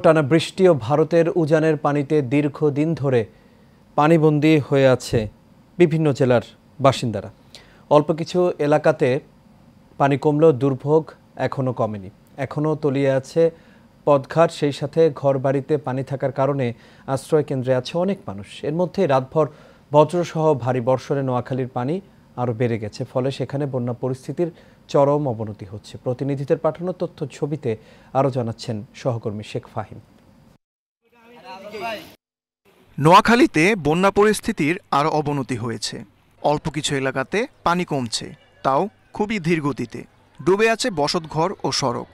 টানা বৃষ্টি ও ভারতের উজানের পানিতে দীর্ঘদিন ধরে পানিবন্দী হয়ে আছে বিভিন্ন জেলার বাসিন্দারা। অল্প কিছু এলাকাতে পানি কমলেও দুর্ভোগ এখনও কমেনি। এখনও তলিয়ে আছে পথঘাট, সেই সাথে ঘরবাড়িতে পানি থাকার কারণে আশ্রয় কেন্দ্রে আছে অনেক মানুষ। এর মধ্যে রাতভর বজ্রসহ ভারী বর্ষণে নোয়াখালীর পানি আরও বেড়ে গেছে, ফলে সেখানে বন্যা পরিস্থিতির চরম অবনতি হচ্ছে। প্রতিনিধিদের পাঠানো তথ্য ছবিতে আরও জানাচ্ছেন সহকর্মী শেখ ফাহিম। নোয়াখালীতে বন্যা পরিস্থিতির আরও অবনতি হয়েছে। অল্প কিছু এলাকাতে পানি কমছে, তাও খুবই ধীর গতিতে। ডুবে আছে বসতঘর ও সড়ক।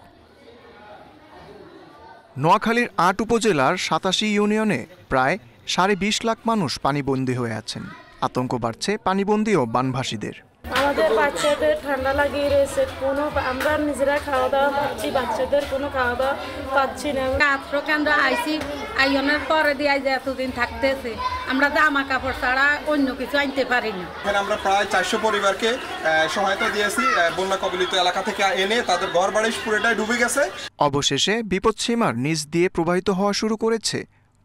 নোয়াখালীর ৮ উপজেলার ৮৭ ইউনিয়নে প্রায় ২.৫ লাখ মানুষ পানিবন্দী হয়ে আছেন। আতঙ্ক বাড়ছে পানিবন্দী ও বানভাসীদের। আমাদের বাচ্চাদের ঠান্ডা লাগিয়ে রয়েছে, আমরা নিজেরা খাওয়া দাওয়া পাচ্ছি, বাচ্চাদের কোনো খাওয়া দাওয়া পাচ্ছি না। আশ্রয় কেন্দ্র আইসি আইনের পরে দিয়ে এতদিন থাকতেছে, আমরা জামা কাপড় ছাড়া অন্য কিছু আনতে পারি না। এখানে আমরা প্রায় ৪০০ পরিবারকে সহায়তা দিয়েছি। বন্যা কবলিত এলাকা থেকে এনে তাদের ঘর বাড়ি পুরোটাই ডুবে গেছে। অবশেষে বিপদসীমার নিচ দিয়ে প্রবাহিত হওয়া শুরু করেছে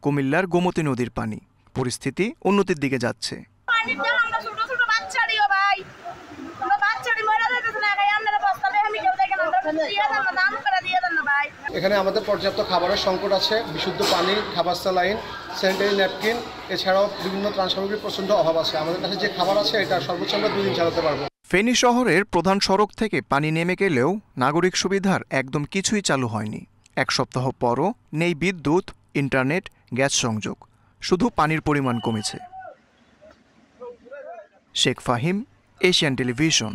কুমিল্লার গোমতী নদীর পানি। পরিস্থিতি উন্নতির দিকে যাচ্ছে। এখানে আমাদের পর্যাপ্ত খাবারের সংকট আছে, বিশুদ্ধ পানি, খাবার স্যালাইন, স্যানিটারি ন্যাপকিন, এছাড়াও বিভিন্ন ত্রাণ সামগ্রীর প্রচণ্ড অভাব আছে। আমাদের কাছে যে খাবার আছে এটা সর্বোচ্চ আমরা 2 দিন চালাতে পারবো। ফেনী শহরের প্রধান সড়ক থেকে পানি নেমে গেলেও নাগরিক সুবিধার একদম কিছুই চালু হয়নি। 1 সপ্তাহ পরও নেই বিদ্যুৎ, ইন্টারনেট, গ্যাস সংযোগ, শুধু পানির পরিমাণ কমেছে। Sheikh Fahim, Asian television.